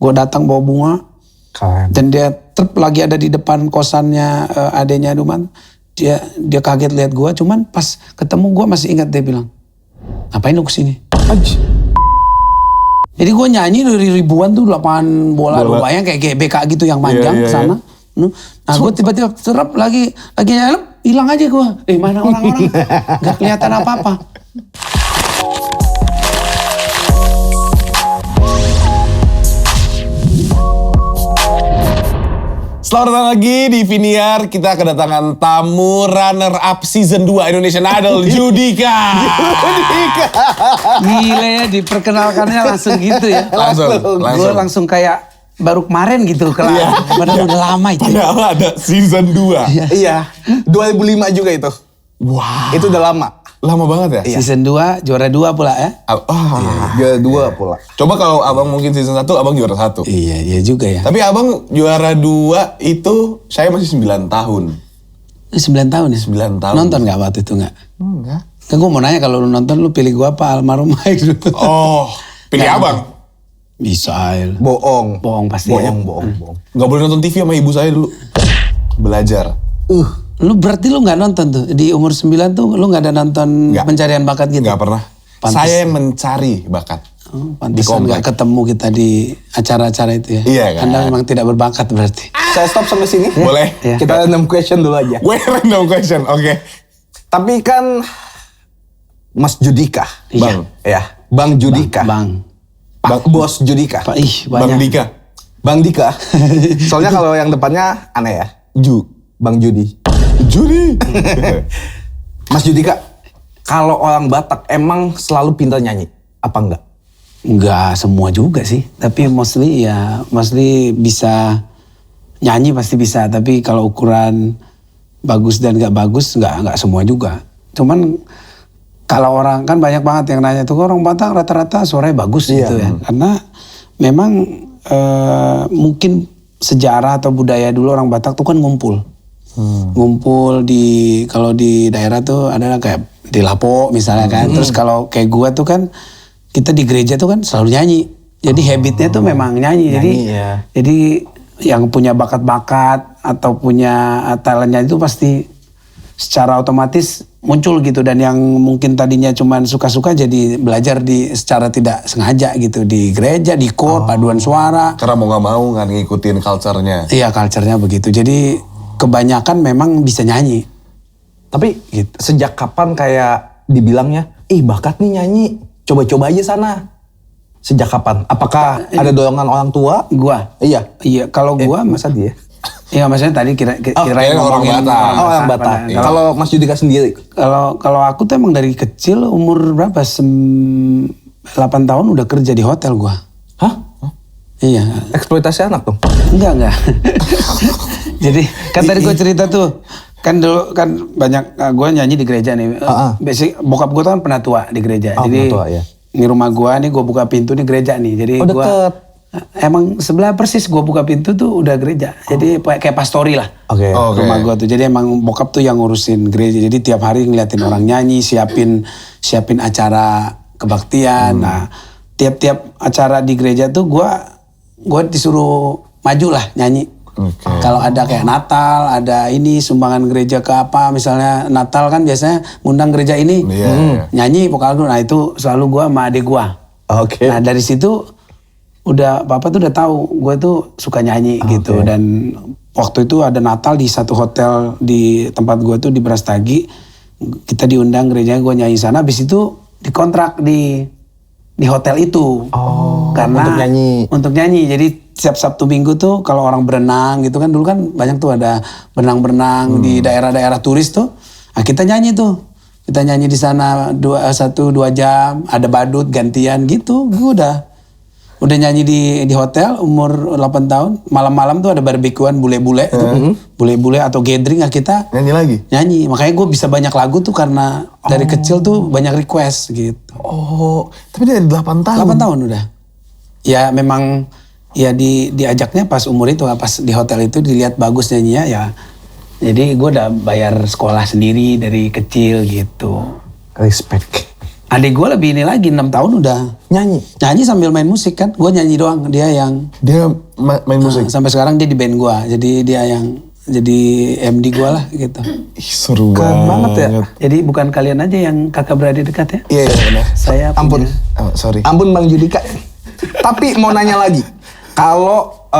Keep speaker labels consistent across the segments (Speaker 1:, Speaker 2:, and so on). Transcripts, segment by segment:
Speaker 1: Gue datang bawa bunga.
Speaker 2: Keren.
Speaker 1: Dan dia lagi ada di depan kosannya adenya Duman. Dia kaget lihat gue, cuman pas ketemu gue masih ingat dia bilang, ngapain lu kesini? Jadi gue nyanyi dari ribuan tuh lapangan bola. Lu bayang kayak GBK gitu yang panjang kesana. Nah gue tiba-tiba serap lagi nyanyi, hilang aja gue. Mana orang-orang? Gak kelihatan apa-apa.
Speaker 3: Selamat datang lagi di Viniar. Kita kedatangan tamu runner up season 2 Indonesian Idol, Judika.
Speaker 1: Gila ya, diperkenalkannya langsung gitu ya.
Speaker 3: Langsung.
Speaker 1: Gue langsung kayak baru kemarin gitu. Padahal udah lama itu.
Speaker 3: Padahal ada season 2.
Speaker 2: Iya, 2005 juga itu.
Speaker 3: Wah.
Speaker 2: Itu udah lama.
Speaker 3: Lama banget ya?
Speaker 1: Season 2, juara 2 pula ya.
Speaker 2: Juara 2 pula.
Speaker 3: Coba kalau abang mungkin season 1, abang juara 1.
Speaker 1: Iya juga ya.
Speaker 3: Tapi abang juara 2 itu, saya masih 9 tahun.
Speaker 1: 9 tahun ya?
Speaker 3: 9 tahun.
Speaker 1: Nonton gak waktu itu gak?
Speaker 3: Enggak.
Speaker 1: Kan gue mau nanya kalau lu nonton lu pilih gue apa? Almarhum Mike dulu.
Speaker 3: Oh, pilih abang.
Speaker 1: Bisa.
Speaker 2: Bohong.
Speaker 1: Bohong pasti.
Speaker 2: Bohong.
Speaker 3: Gak boleh nonton TV sama ibu saya dulu. Belajar.
Speaker 1: Lu berarti lu gak nonton tuh? Di umur 9 tuh lu gak ada nonton
Speaker 3: Nggak.
Speaker 1: pencarian bakat gitu?
Speaker 3: Gak pernah.
Speaker 1: Pantes.
Speaker 3: Saya yang mencari bakat.
Speaker 1: Oh,
Speaker 3: Di
Speaker 1: pantesan
Speaker 3: komplek.
Speaker 1: gak ketemu kita di acara-acara itu ya?
Speaker 3: Iya kan?
Speaker 1: Anda memang tidak berbakat berarti.
Speaker 2: Saya stop sampai sini.
Speaker 3: Boleh.
Speaker 1: Iya.
Speaker 2: Kita random question dulu aja.
Speaker 3: Gue random question, oke.
Speaker 2: Tapi kan Mas Judika.
Speaker 1: Iya.
Speaker 3: Bang.
Speaker 2: Ya, Bang Judika.
Speaker 1: Bang.
Speaker 2: Bos Judika.
Speaker 1: Pak,
Speaker 3: Bang
Speaker 1: banyak.
Speaker 3: Dika.
Speaker 2: Bang Dika. Soalnya kalau yang depannya aneh ya. Bang Judi.
Speaker 3: Judi.
Speaker 2: Mas Judika, kalau orang Batak emang selalu pintar nyanyi? Apa enggak?
Speaker 1: Enggak semua juga sih. Tapi mostly bisa nyanyi pasti bisa. Tapi kalau ukuran bagus dan gak bagus enggak semua juga. Cuman kalau orang kan banyak banget yang nanya tuh orang Batak rata-rata suaranya bagus gitu ya. Karena memang mungkin sejarah atau budaya dulu orang Batak tuh kan ngumpul. Ngumpul kalau di daerah tuh adalah kayak di Lapo misalnya kan. Terus kalau kayak gua tuh kan kita di gereja tuh kan selalu nyanyi. Jadi habitnya tuh memang nyanyi. Jadi yang punya bakat-bakat atau punya talentnya itu pasti secara otomatis muncul gitu. Dan yang mungkin tadinya cuman suka-suka jadi belajar secara tidak sengaja gitu. Di gereja, di kor, paduan suara.
Speaker 3: Karena mau gak mau kan ngikutin culture-nya.
Speaker 1: Iya, culture-nya begitu. Jadi kebanyakan memang bisa nyanyi.
Speaker 2: Tapi
Speaker 1: Gitu.
Speaker 2: sejak kapan kayak dibilangnya, bakat nih nyanyi, coba-coba aja sana. Sejak kapan? Apakah ada dorongan orang tua?
Speaker 1: Gua?
Speaker 2: Iya.
Speaker 1: Iya, kalau gua
Speaker 2: Masa dia?
Speaker 1: iya maksudnya tadi kirain
Speaker 3: kirain orang
Speaker 1: ngomongin
Speaker 3: Batak.
Speaker 2: Orang Batak. Kalau Mas Judika sendiri?
Speaker 1: Kalau aku tuh emang dari kecil umur berapa? 8 tahun udah kerja di hotel gua.
Speaker 2: Hah?
Speaker 1: Iya.
Speaker 2: Eksploitasi anak dong?
Speaker 1: Enggak. Jadi kan tadi gue cerita tuh, kan dulu kan banyak gue nyanyi di gereja nih. Basic bokap gue tuh kan penatua di gereja. Jadi
Speaker 2: penatua, ya.
Speaker 1: Di rumah gue nih gue buka pintu nih gereja nih. Jadi gue
Speaker 2: deket.
Speaker 1: emang sebelah persis gue buka pintu tuh udah gereja. Jadi kayak pastori lah.
Speaker 2: Oke.
Speaker 1: Rumah gue tuh. Jadi emang bokap tuh yang ngurusin gereja. Jadi tiap hari ngeliatin orang nyanyi, siapin acara kebaktian. Nah, tiap-tiap acara di gereja tuh gue disuruh maju lah nyanyi. Kalau ada kayak Natal, ada ini sumbangan gereja ke apa, misalnya Natal kan biasanya ngundang gereja ini, nyanyi vokal dulu. Nah itu selalu gue sama adik gue.
Speaker 2: Oke.
Speaker 1: Nah dari situ Papa tuh udah tahu gue tuh suka nyanyi gitu. Dan waktu itu ada Natal di satu hotel di tempat gue tuh di Brastagi. Kita diundang gerejanya, gue nyanyi sana. Habis itu dikontrak di hotel itu. Karena untuk nyanyi. Jadi setiap Sabtu Minggu tuh kalau orang berenang gitu kan, dulu kan banyak tuh ada berenang-berenang di daerah-daerah turis tuh. Nah kita nyanyi tuh. Kita nyanyi di sana 1-2 jam, ada badut gantian gitu. Gue udah nyanyi di hotel umur 8 tahun. Malam-malam tuh ada barbekuan bule-bule itu. Bule-bule atau gathering kita
Speaker 3: Nyanyi lagi?
Speaker 1: Nyanyi. Makanya gue bisa banyak lagu tuh karena dari kecil tuh banyak request gitu.
Speaker 3: Tapi dari 8 tahun?
Speaker 1: 8 tahun udah. Ya memang ya diajaknya pas umur itu, pas di hotel itu dilihat bagus nyanyinya ya. Jadi gue udah bayar sekolah sendiri dari kecil gitu.
Speaker 2: Respect.
Speaker 1: Adik gue lebih ini lagi 6 tahun udah nyanyi sambil main musik kan. Gue nyanyi doang, dia yang
Speaker 3: main musik.
Speaker 1: sampai sekarang dia di band gue. Jadi dia yang jadi MD gue lah gitu.
Speaker 3: Ih, seru
Speaker 2: Keren banget ya.
Speaker 1: Jadi bukan kalian aja yang kakak beradik dekat ya.
Speaker 3: Iya benar.
Speaker 1: Saya
Speaker 2: Ampun.
Speaker 1: punya-
Speaker 3: Sorry.
Speaker 2: Ampun Bang Judika. Tapi mau nanya lagi. Kalau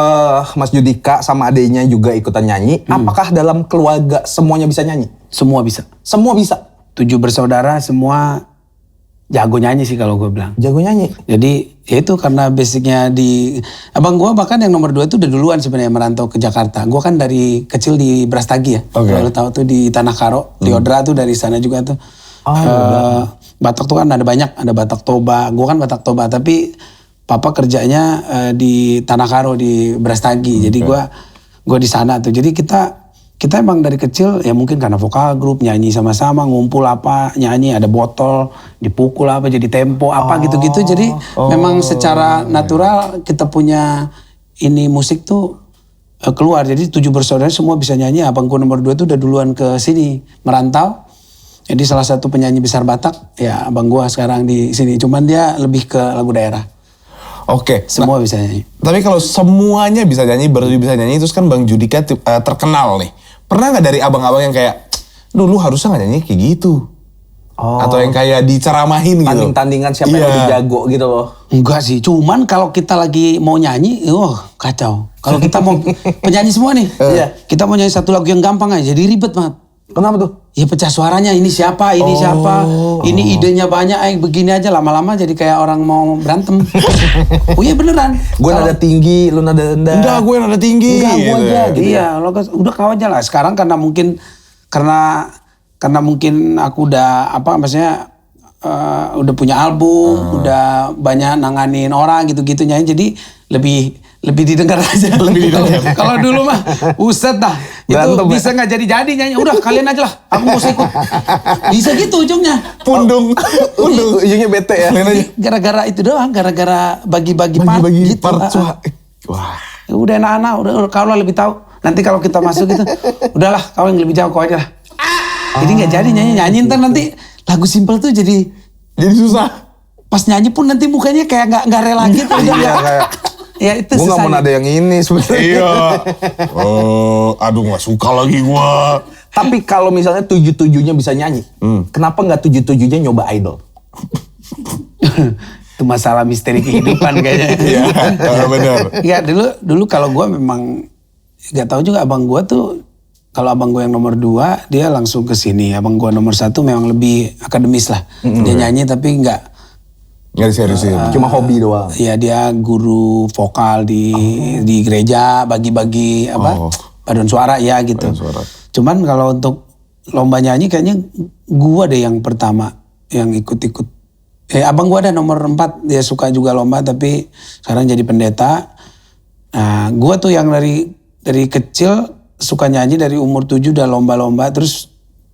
Speaker 2: Mas Judika sama adenya juga ikutan nyanyi, apakah dalam keluarga semuanya bisa nyanyi?
Speaker 1: Semua bisa.
Speaker 2: Semua bisa.
Speaker 1: 7 bersaudara semua jago nyanyi sih kalau gue bilang.
Speaker 2: Jago nyanyi.
Speaker 1: Jadi ya itu karena basicnya di abang gue bahkan yang nomor 2 itu udah duluan sebenarnya merantau ke Jakarta. Gue kan dari kecil di Brastagi ya.
Speaker 3: Oke.
Speaker 1: Kalau lo tahu tuh di Tanah Karo, Liodra tuh dari sana juga tuh. Batak tuh kan ada banyak, ada Batak Toba. Gue kan Batak Toba tapi papa kerjanya di Tanah Karo di Brastagi. Jadi gue di sana tuh. Jadi kita emang dari kecil ya mungkin karena vokal grup nyanyi sama-sama ngumpul apa nyanyi ada botol dipukul apa jadi tempo apa gitu-gitu jadi memang secara natural kita punya ini musik tuh keluar jadi 7 bersaudara semua bisa nyanyi abangku nomor 2 tuh udah duluan ke sini merantau jadi salah satu penyanyi besar Batak ya abang gua sekarang di sini cuman dia lebih ke lagu daerah
Speaker 3: Oke.
Speaker 1: semua bisa nyanyi.
Speaker 3: Tapi kalau semuanya bisa nyanyi, baru bisa nyanyi, terus kan Bang Judika terkenal nih. Pernah nggak dari abang-abang yang kayak, lu harusnya nggak nyanyi kayak gitu? Atau yang kayak diceramahin gitu?
Speaker 2: Tanding-tandingan siapa yang lebih jago gitu loh.
Speaker 1: Enggak sih, cuman kalau kita lagi mau nyanyi, kacau. Kalau kita mau penyanyi semua nih, kita mau nyanyi satu lagu yang gampang aja, jadi ribet banget.
Speaker 2: Kenapa tuh?
Speaker 1: Ya pecah suaranya, ini siapa, ini idenya banyak, begini aja lama-lama jadi kayak orang mau berantem. Oh iya beneran.
Speaker 2: Gue nada tinggi, lu nada rendah.
Speaker 3: Enggak, gue nada tinggi.
Speaker 2: Enggak, gue aja.
Speaker 1: Gitu iya, lo udah kau aja lah. Sekarang karena mungkin aku udah maksudnya udah punya album, udah banyak nanganin orang gitu-gitu nyanyi, jadi lebih didengar aja. Lebih didengar. Kalau dulu mah, uset dah. Itu bisa nggak jadi nyanyi. Udah kalian aja lah, aku mau ikut. Bisa gitu ujungnya.
Speaker 3: Pundung.
Speaker 2: Ujungnya bete ya.
Speaker 1: Gara-gara itu doang, gara-gara bagi-bagi part gitu.
Speaker 3: Wah.
Speaker 1: Udah anak-anak, udah kau lah lebih tahu. Nanti kalau kita masuk gitu, udahlah kau yang lebih jauh kau aja lah. Jadi nggak jadi nyanyi ntar nanti lagu simpel tuh jadi
Speaker 3: susah.
Speaker 1: Pas nyanyi pun nanti mukanya kayak nggak rela gitu.
Speaker 2: Iya kayak.
Speaker 1: Ya itu
Speaker 2: Gue gak mau
Speaker 1: susahnya.
Speaker 2: nada yang ini sebenarnya.
Speaker 3: Iya. Aduh gak suka lagi gua.
Speaker 2: Tapi kalau misalnya 7-7-nya bisa nyanyi, kenapa nggak 7-7-nya nyoba idol?
Speaker 1: Itu masalah misteri kehidupan kayaknya.
Speaker 3: Iya, benar.
Speaker 1: Ya dulu kalau gue memang nggak tahu juga abang gue tuh kalau abang gue yang nomor 2 dia langsung ke sini. Abang gue nomor 1 memang lebih akademis lah. Dia nyanyi tapi nggak
Speaker 3: Seriusin.
Speaker 2: Cuma hobi doang.
Speaker 1: ya dia guru vokal di gereja bagi-bagi paduan suara ya gitu.
Speaker 3: Suara.
Speaker 1: Cuman kalau untuk lomba nyanyi kayaknya gua deh yang pertama yang ikut-ikut. Abang gua ada nomor 4 dia suka juga lomba tapi sekarang jadi pendeta. Nah, gua tuh yang dari kecil suka nyanyi dari umur 7 udah lomba-lomba terus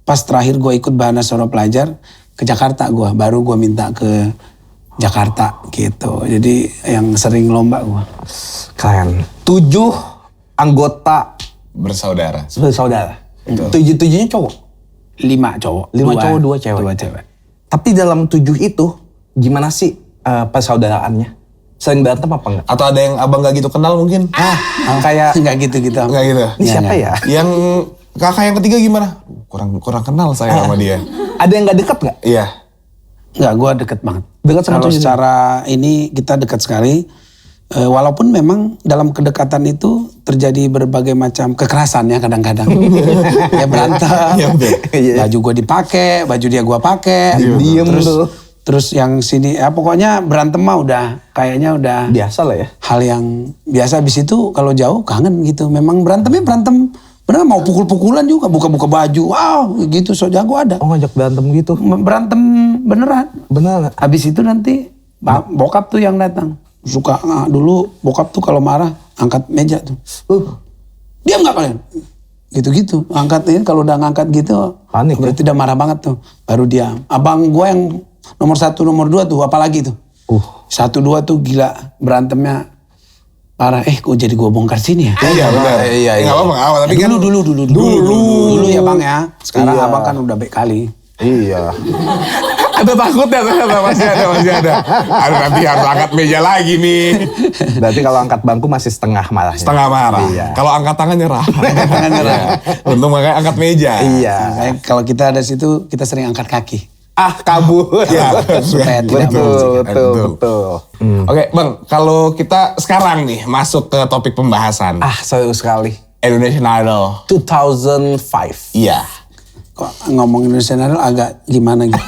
Speaker 1: pas terakhir gua ikut Bahana Suara Pelajar ke Jakarta baru gua minta ke Jakarta gitu. Jadi yang sering lomba gua.
Speaker 2: Keren. 7 anggota
Speaker 3: Bersaudara.
Speaker 2: saudara. 7-7-nya cowok.
Speaker 1: 5 cowok.
Speaker 2: 5 cowok, 2 cewek.
Speaker 1: 2 cewek.
Speaker 2: Tapi dalam 7 itu gimana sih persaudaraannya? Sering berantem apa enggak?
Speaker 3: Atau ada yang abang gak gitu kenal mungkin?
Speaker 2: Kayak
Speaker 1: Enggak gitu-gitu.
Speaker 3: Enggak gitu.
Speaker 2: ini siapa ya?
Speaker 3: Yang kakak yang ketiga gimana? Kurang kenal saya sama dia.
Speaker 2: Ada yang gak dekat nggak?
Speaker 3: Iya.
Speaker 1: Enggak, gua deket banget.
Speaker 2: Dekat sama
Speaker 1: Kalau
Speaker 2: tujuh.
Speaker 1: secara ini kita dekat sekali. Walaupun memang dalam kedekatan itu terjadi berbagai macam kekerasan ya kadang-kadang. Ya berantem.
Speaker 3: Iya, betul.
Speaker 1: Baju gua dipakai, baju dia gua pakai.
Speaker 2: Diem
Speaker 1: terus,
Speaker 2: tuh.
Speaker 1: Terus yang sini, ya pokoknya berantem mah kayaknya udah
Speaker 2: Biasa lah ya.
Speaker 1: hal yang biasa. Habis itu kalau jauh kangen gitu. Memang berantemnya berantem. Bener mau pukul-pukulan juga, buka-buka baju. Gitu so jago ada.
Speaker 2: Oh ngajak berantem gitu.
Speaker 1: Berantem beneran.
Speaker 2: Bener.
Speaker 1: Habis itu nanti bokap tuh yang datang. Suka dulu bokap tuh kalau marah angkat meja tuh. Diam nggak kalian? Gitu-gitu. Angkat ini kalau udah ngangkat gitu.
Speaker 2: Panik
Speaker 1: berarti udah marah banget tuh. Baru diam. Abang gue yang nomor 1, nomor 2 tuh apalagi tuh. 1, 2 tuh gila berantemnya parah. Kok jadi gue bongkar sini ya?
Speaker 3: Iya benar.
Speaker 2: Iya.
Speaker 3: Nggak apa-apa. Tapi kan
Speaker 1: Dulu ya bang ya. Sekarang abang kan udah baik kali.
Speaker 2: Iya.
Speaker 3: Ada takutnya ternyata masih ada. Aduh, nanti harus angkat meja lagi nih.
Speaker 2: Berarti kalau angkat bangku masih setengah marah.
Speaker 3: Setengah marah.
Speaker 2: Iya.
Speaker 3: Kalau angkat tangan nyerah.
Speaker 1: Tangan nyerah.
Speaker 3: Untung makanya angkat meja.
Speaker 2: Iya.
Speaker 1: Makanya kalau kita ada situ, kita sering angkat kaki.
Speaker 2: Kabur.
Speaker 3: Ya,
Speaker 1: Supaya tidak
Speaker 2: Betul.
Speaker 3: Oke, Bang, kalau kita sekarang nih masuk ke topik pembahasan
Speaker 2: Seru sekali.
Speaker 3: Indonesian Idol.
Speaker 2: 2005.
Speaker 3: Iya.
Speaker 1: Kok ngomong Indonesian Idol agak gimana gitu.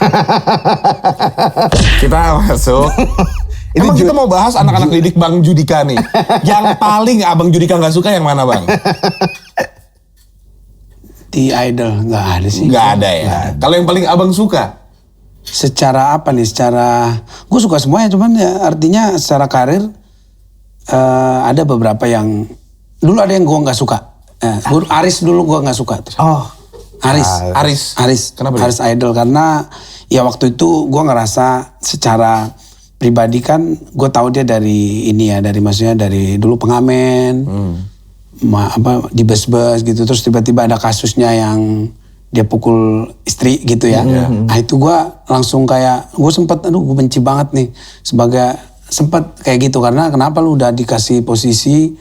Speaker 3: Kita masuk. Emang kita mau bahas anak-anak didik Bang Judika nih. Yang paling Abang Judika nggak suka yang mana, Bang?
Speaker 1: Di Idol nggak ada sih.
Speaker 3: Nggak ada ya. Kalau yang paling Abang suka?
Speaker 1: Secara apa nih? Secara gue suka semuanya, cuman ya artinya secara karir ada beberapa yang dulu ada yang gue nggak suka. Aris dulu gue nggak suka. Aris.
Speaker 3: Kenapa dia?
Speaker 1: Aris Idol karena ya waktu itu gue ngerasa secara pribadi kan gue tahu dia dari ini ya, dari maksudnya dari dulu pengamen, di bus-bus gitu, terus tiba-tiba ada kasusnya yang dia pukul istri gitu ya. Nah itu gue langsung kayak, gue sempet, gue benci banget nih sempet kayak gitu, karena kenapa lu udah dikasih posisi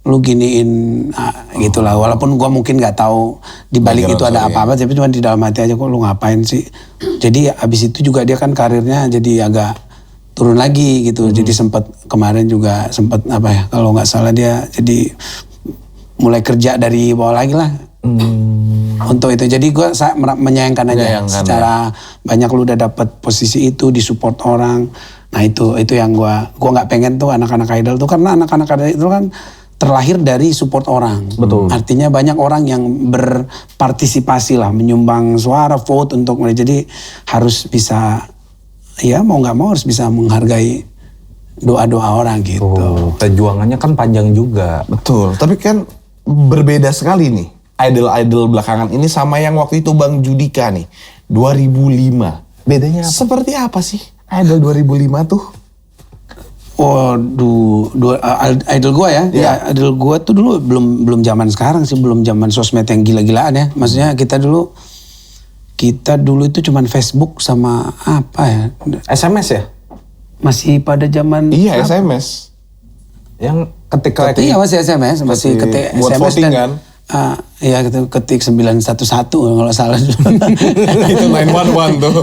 Speaker 1: lu giniin gitulah, walaupun gue mungkin nggak tahu di balik itu ada apa-apa, tapi cuma di dalam hati aja, kok lu ngapain sih. Jadi abis itu juga dia kan karirnya jadi agak turun lagi gitu. Jadi kemarin juga sempat apa ya, kalau nggak salah dia jadi mulai kerja dari bawah lagi lah. Untuk itu jadi gue menyayangkan aja secara banyak lu udah dapet posisi itu, disupport orang. Nah itu yang gue nggak pengen tuh anak-anak idol tuh, karena anak-anak idol itu kan terlahir dari support orang.
Speaker 2: Betul.
Speaker 1: Artinya banyak orang yang berpartisipasi lah, menyumbang suara, vote untuk mereka. Jadi harus bisa, ya mau nggak mau harus bisa menghargai doa-doa orang gitu.
Speaker 2: Perjuangannya kan panjang juga.
Speaker 3: Betul, tapi kan berbeda sekali nih idol-idol belakangan ini sama yang waktu itu Bang Judika nih, 2005.
Speaker 2: Bedanya apa?
Speaker 3: Seperti apa sih idol 2005 tuh?
Speaker 1: Waduh, idol gue ya. Ya, idol gue tuh dulu belum zaman sekarang sih, belum zaman sosmed yang gila-gilaan ya. Maksudnya kita dulu itu cuman Facebook sama apa ya?
Speaker 2: SMS ya?
Speaker 1: Masih pada zaman
Speaker 3: Iya, SMS.
Speaker 2: Yang ketika
Speaker 1: Iya masih SMS, masih ketik
Speaker 3: buat
Speaker 1: SMS
Speaker 3: voting
Speaker 1: dan iya gitu, ketik 911 kalau salah.
Speaker 3: Itu 911 tuh.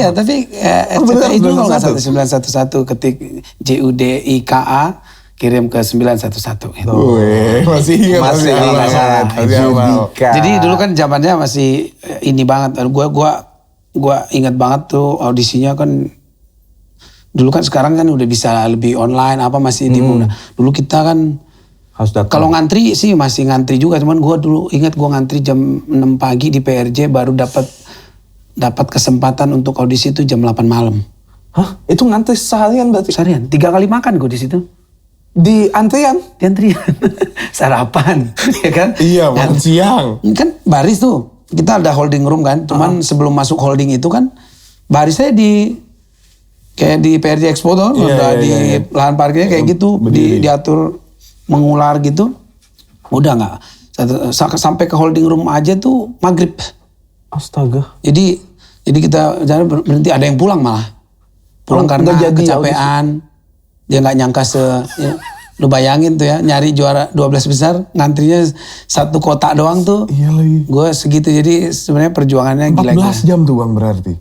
Speaker 1: tapi RCTI dulu kalau nggak salah 911 ketik JUDIKA kirim ke 911 gitu.
Speaker 3: Wih, masih ingat.
Speaker 2: Masih
Speaker 3: ingat.
Speaker 2: salah. Judika.
Speaker 1: Jadi dulu kan zamannya masih ini banget. Gua ingat banget tuh audisinya kan. Dulu kan, sekarang kan udah bisa lebih online apa masih dimudah. Dulu kita kan
Speaker 2: harus datang.
Speaker 1: kalau ngantri sih masih ngantri juga, cuman gua dulu ingat gua ngantri jam 6 pagi di PRJ baru dapat kesempatan untuk audisi itu jam 8 malam.
Speaker 2: Hah? Itu ngantri seharian berarti?
Speaker 1: Seharian 3 kali makan gua di situ.
Speaker 2: Di antrian?
Speaker 1: Di antrian. Sarapan, ya kan?
Speaker 3: Iya, makan siang.
Speaker 1: Kan baris tuh. Kita ada holding room kan, cuman sebelum masuk holding itu kan barisnya kayak di PRJ Expo tuh, udah di lahan parkirnya kayak gitu, diatur mengular gitu. Udah nggak, sampai ke holding room aja tuh maghrib.
Speaker 2: Astaga.
Speaker 1: Jadi kita berhenti, ada yang pulang malah. Pulang karena kecapean. Dia nggak nyangka ya. Lu bayangin tuh ya, nyari juara 12 besar, ngantrinya satu kotak doang tuh.
Speaker 3: Iya lagi.
Speaker 1: Gue segitu, jadi sebenarnya perjuangannya
Speaker 3: 14
Speaker 1: gila-gila.
Speaker 3: jam tuh Bang berarti.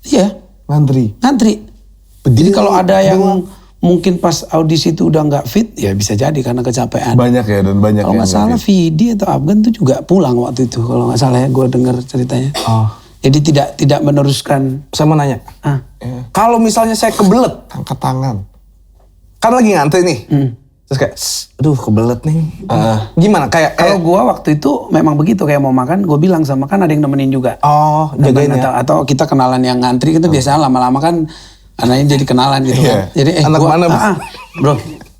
Speaker 1: Iya.
Speaker 3: Ngantri.
Speaker 1: Jadi kalau ada yang mungkin pas audisi itu udah nggak fit, ya bisa jadi karena kecapean.
Speaker 3: Banyak ya, dan banyak
Speaker 1: Kalau nggak salah Vidi atau Afgan tuh juga pulang waktu itu, kalau nggak salah ya, gue dengar ceritanya. Jadi tidak meneruskan.
Speaker 2: Saya mau nanya. Kalau misalnya saya kebelet,
Speaker 3: angkat tangan.
Speaker 2: kan lagi ngantri nih. Terus kayak, aduh kebelet nih. Gimana? Kayak
Speaker 1: Kalau gue waktu itu memang begitu, kayak mau makan, gue bilang sama, kan ada yang nemenin juga.
Speaker 2: jagain ya.
Speaker 1: Atau kita kenalan yang ngantri, itu biasanya lama-lama kan anaknya jadi kenalan gitu kan. Jadi
Speaker 2: Anak
Speaker 1: gua,
Speaker 2: mana,
Speaker 1: bro,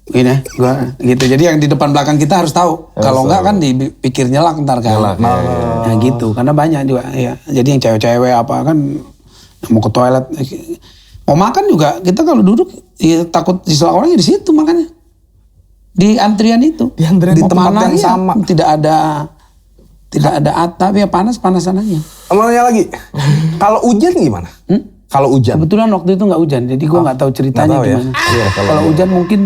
Speaker 1: gini gua gitu. Jadi yang di depan belakang kita harus tahu. Kalau enggak kan dipikir nyelak ntar kan. Nah gitu, karena banyak juga ya. Jadi yang cewek-cewek apa kan mau ke toilet, mau makan juga, kita kalau duduk ya takut diselak orangnya di situ makannya. Di antrian itu.
Speaker 3: Di antrian
Speaker 2: di
Speaker 1: Mau
Speaker 2: tempat
Speaker 1: kemana
Speaker 2: yang
Speaker 1: ya,
Speaker 2: sama.
Speaker 1: Tidak ada atap, ya panas-panasan aja.
Speaker 2: Mau nanya lagi, kalau hujan gimana? Kalau hujan?
Speaker 1: Kebetulan waktu itu nggak hujan, jadi gue nggak tahu ceritanya
Speaker 2: Nggak tahu ya.
Speaker 1: gimana.
Speaker 2: Iya,
Speaker 1: Kalau hujan mungkin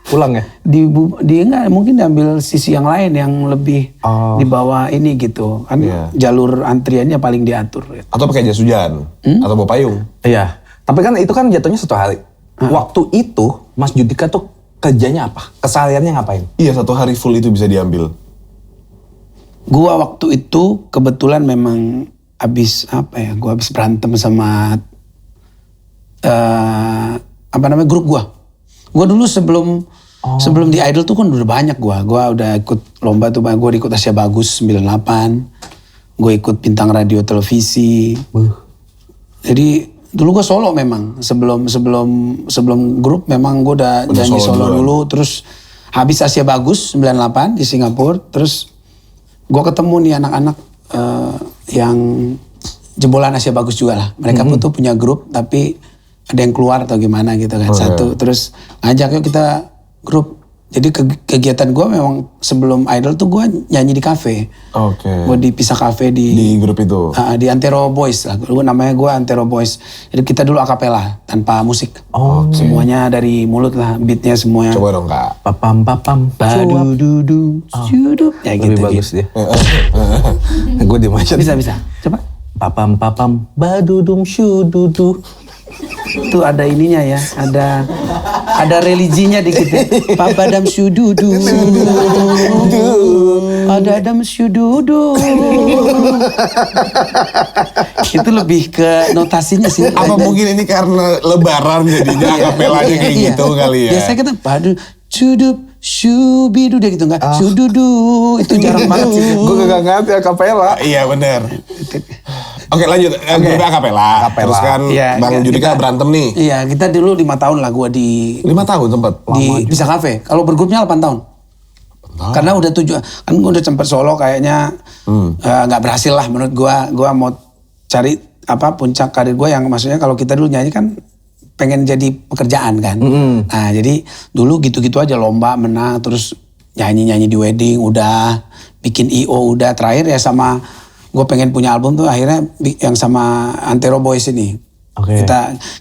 Speaker 2: pulang ya?
Speaker 1: enggak, mungkin diambil sisi yang lain yang lebih di bawah ini gitu. Kan jalur antriannya paling diatur. Gitu.
Speaker 3: Atau pakai jas hujan? Atau bawa payung?
Speaker 2: Iya. Tapi kan itu kan jatuhnya 1 hari. Waktu itu Mas Judika tuh kerjanya apa? Kesehariannya ngapain?
Speaker 3: Iya, 1 hari full itu bisa diambil.
Speaker 1: Gua waktu itu kebetulan memang habis berantem sama grup gua. Gua dulu sebelum di Idol tuh kan udah banyak gua udah ikut lomba tuh, gua ikut Asia Bagus 98. Gua ikut Bintang Radio Televisi. Jadi dulu gua solo memang. Sebelum grup memang gua udah nyanyi solo dulu, terus habis Asia Bagus 98 di Singapura, terus gue ketemu nih anak-anak yang jebolan Asia Bagus juga lah. Mereka pun tuh punya grup tapi ada yang keluar atau gimana gitu kan. Terus ngajak yuk kita grup. Jadi kegiatan gue memang sebelum Idol tuh gue nyanyi di kafe. Gue di Pisah Cafe
Speaker 3: di grup itu?
Speaker 1: Di Antero Boys lah. Namanya gue Antero Boys. Jadi kita dulu akapela tanpa musik. Semuanya dari mulut lah, beatnya semuanya.
Speaker 3: Coba dong Kak.
Speaker 2: Papam.
Speaker 1: Badududu, syudup. Ya gitu.
Speaker 2: Lebih bagus dia. Gue diem aja.
Speaker 1: Bisa. Coba.
Speaker 2: Papam, badudum syududu.
Speaker 1: Itu ada ininya ya, ada religinya dikit ya. Papadam syududu. Ada adam syududu. Itu lebih ke notasinya sih.
Speaker 3: Apa mungkin ini karena lebaran jadinya akapelanya kayak gitu kali ya?
Speaker 1: Biasanya kita padu syudup syubidu dia gitu enggak? Syududu itu jarang banget sih.
Speaker 2: Gue gak ngerti akapela.
Speaker 3: Iya benar. Oke lanjut, grupnya akapela. Terus kan Bang Judika berantem nih.
Speaker 1: Iya, kita dulu 5 tahun lah gue di
Speaker 3: 5 tahun sempat?
Speaker 1: Di Pisah Cafe. Kalau bergrupnya 8 tahun. Karena udah kan gue udah sempet solo kayaknya nggak berhasil lah menurut gue. Gue mau cari puncak karir gue yang maksudnya kalau kita dulu nyanyi kan pengen jadi pekerjaan kan. Nah jadi dulu gitu-gitu aja lomba menang terus nyanyi-nyanyi di wedding udah bikin I.O. udah terakhir ya sama gue pengen punya album tuh akhirnya yang sama Antero Boys ini.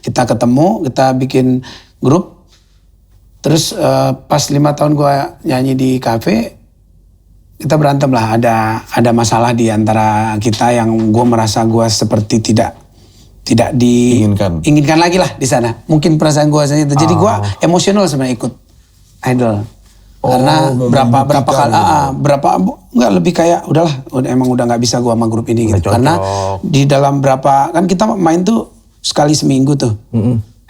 Speaker 1: Kita ketemu, kita bikin grup. Terus pas 5 tahun gue nyanyi di kafe, kita berantem lah. Ada masalah di antara kita yang gue merasa gue seperti tidak diinginkan lagi lah di sana. Mungkin perasaan gue saja. Jadi gue emosional sebenarnya ikut Idol. Karena berapa kali nggak lebih kayak udahlah emang udah nggak bisa gua sama grup ini gitu. Karena di dalam berapa kan kita main tuh sekali seminggu tuh.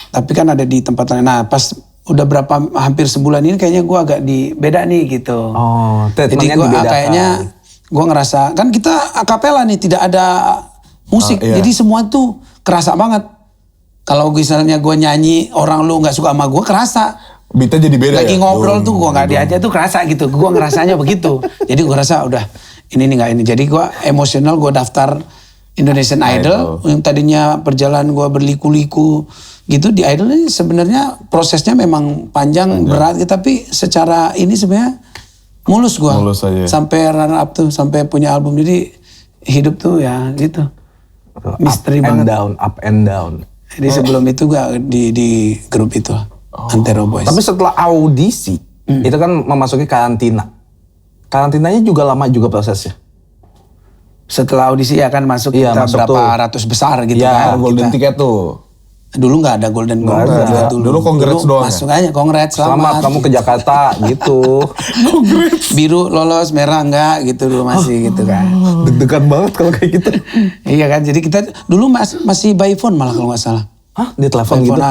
Speaker 1: Tapi kan ada di tempat lain. Nah pas udah hampir sebulan ini kayaknya gua agak beda nih gitu. Jadi gua kayaknya gua ngerasa kan kita akapela nih tidak ada musik. Jadi semua tuh kerasa banget. Kalau misalnya gua nyanyi orang lu nggak suka sama gua kerasa.
Speaker 3: Beatnya jadi beda
Speaker 1: lagi ngobrol tuh gue nggak diajak tuh kerasa gitu. Gue ngerasanya begitu. Jadi gue rasa udah ini nih nggak ini. Jadi gue emosional gue daftar Indonesian Idol. Yang tadinya perjalanan gue berliku-liku gitu di Idol ini sebenarnya prosesnya memang panjang berat. Tapi secara ini sebenarnya mulus gue. Sampai runner up tuh sampai punya album. Jadi hidup tuh ya gitu. Misteri banget.
Speaker 2: Up and down.
Speaker 1: Jadi sebelum itu gue di grup itu. Antero Boys.
Speaker 2: Tapi setelah audisi, itu kan memasuki karantina. Karantinanya juga lama juga prosesnya.
Speaker 1: Setelah audisi ya kan masuk kita berapa ratus besar gitu kan.
Speaker 3: Golden ticket tuh.
Speaker 1: Dulu nggak ada golden
Speaker 3: Dulu congrats doang.
Speaker 1: Masuk aja congrats
Speaker 2: selamat kamu ke Jakarta gitu.
Speaker 1: Biru lolos, merah enggak gitu dulu masih gitu kan.
Speaker 2: Deg-degan banget kalau kayak gitu.
Speaker 1: Iya kan, jadi kita dulu masih by phone malah kalau nggak salah.
Speaker 2: Di telepon gitu?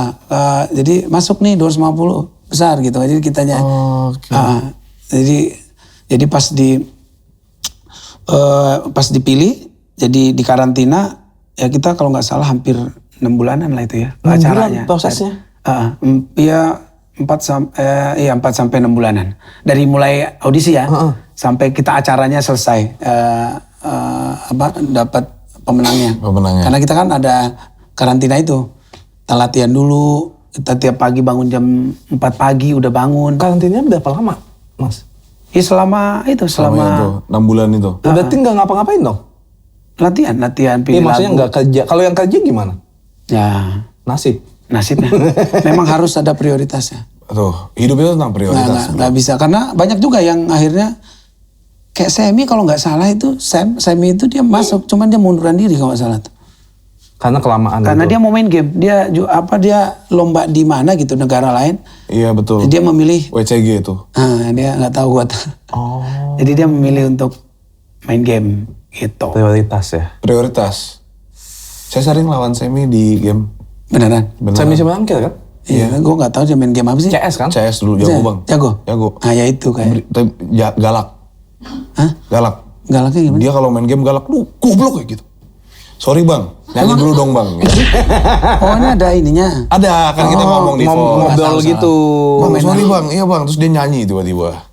Speaker 1: Jadi masuk nih 250 besar gitu. Jadi kita jadi pas dipilih, jadi di karantina ya kita kalau nggak salah hampir 6 bulanan lah itu ya acaranya.
Speaker 2: 6 bulan prosesnya?
Speaker 1: Iya 4 sampai 6 bulanan. Dari mulai audisi ya sampai kita acaranya selesai dapat pemenangnya. Karena kita kan ada karantina itu. Kita latihan dulu, kita tiap pagi bangun jam 4 pagi udah bangun.
Speaker 2: Karantinanya berapa lama, Mas?
Speaker 1: Ya selama itu,
Speaker 3: Selama itu, 6 bulan itu.
Speaker 2: Berarti nggak ngapa-ngapain dong?
Speaker 1: latihan
Speaker 2: Iya
Speaker 1: pilih
Speaker 2: maksudnya
Speaker 1: lagu.
Speaker 2: nggak kerja. Kalau yang kerja gimana?
Speaker 1: Ya
Speaker 2: Nasib.
Speaker 1: nasibnya. Memang harus ada prioritasnya.
Speaker 3: Tuh, hidup itu tentang prioritas.
Speaker 1: Nggak bisa, karena banyak juga yang akhirnya kayak Semi kalau nggak salah itu, Semi itu dia masuk, cuman dia munduran diri kalau nggak salah tuh.
Speaker 2: Karena kelamaan.
Speaker 1: Karena
Speaker 2: gitu.
Speaker 1: dia mau main game, dia lomba di mana gitu negara lain.
Speaker 3: Iya betul.
Speaker 1: Dia memilih,
Speaker 3: WCG itu.
Speaker 1: dia nggak tahu gua.
Speaker 2: Oh.
Speaker 1: Jadi dia memilih untuk main game gitu.
Speaker 2: Prioritas ya.
Speaker 3: Prioritas. Saya sering lawan Semi di game.
Speaker 1: Beneran?
Speaker 3: Beneran.
Speaker 2: Saya bisa bangkit kan?
Speaker 1: Iya, gua nggak tahu dia main game apa sih.
Speaker 2: CS kan?
Speaker 3: CS dulu jago bang.
Speaker 1: Jago?
Speaker 3: Jago.
Speaker 1: Ah ya itu kayak.
Speaker 3: Galak.
Speaker 1: Hah?
Speaker 3: Galak.
Speaker 1: Galaknya gimana?
Speaker 3: Dia kalau main game galak, lu goblok kayak gitu. Sorry bang, nyanyi dulu dong bang.
Speaker 1: Oh ini ada ininya.
Speaker 3: Ada kan kita ngomong di phone.
Speaker 2: Ngobrol
Speaker 1: Salah.
Speaker 2: gitu.
Speaker 3: Bang, sorry bang, iya bang. Terus dia nyanyi tiba-tiba.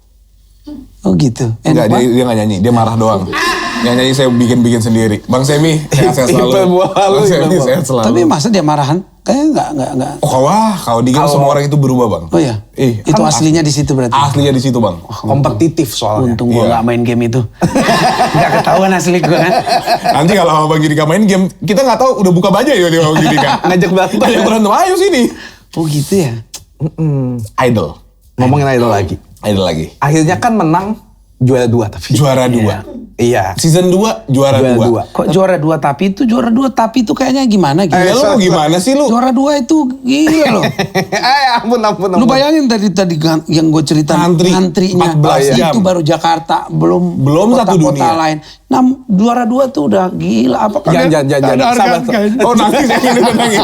Speaker 1: Oh gitu.
Speaker 3: Enggak, dia nggak nyanyi, dia marah doang. Yang nyanyi saya bikin sendiri. Bang Semi, sehat selalu. Bang Semi, sehat selalu.
Speaker 1: Tapi masa dia marahan? Kayaknya nggak.
Speaker 3: Oh kalau di game semua orang itu berubah bang.
Speaker 1: Oh iya. Itu
Speaker 3: kan
Speaker 1: aslinya di situ berarti.
Speaker 3: Aslinya di situ bang.
Speaker 2: Kompetitif soalnya.
Speaker 1: Untung gua
Speaker 3: Iya.
Speaker 1: nggak main game itu. Nggak ketahuan asli gua kan.
Speaker 3: Nanti kalau Bang Judika main game, kita nggak tahu udah buka baju ya dia Bang Judika.
Speaker 2: Ngajak berantem.
Speaker 3: Ngajak berantem, ayo sini.
Speaker 1: Oh gitu ya.
Speaker 3: Idol.
Speaker 2: Ngomongin idol lagi.
Speaker 3: Idol lagi.
Speaker 2: Akhirnya kan menang juara 2 tapi.
Speaker 3: Juara 2.
Speaker 2: Iya.
Speaker 3: Season 2, juara 2.
Speaker 1: Kok juara 2 tapi itu juara 2 tapi itu kayaknya gimana gitu.
Speaker 3: Ya lu gimana sih lu?
Speaker 1: Juara 2 itu gila loh.
Speaker 2: ampun.
Speaker 1: Lu bayangin tadi yang gue cerita ngantrinya
Speaker 3: 14 jam.
Speaker 1: itu baru Jakarta, belum
Speaker 3: satu
Speaker 1: kota-kota
Speaker 3: dunia.
Speaker 1: lain. Nah, juara 2 tuh udah gila. Apa
Speaker 2: Jangan. Sabar.
Speaker 3: Oh nangis ya ini udah nangis.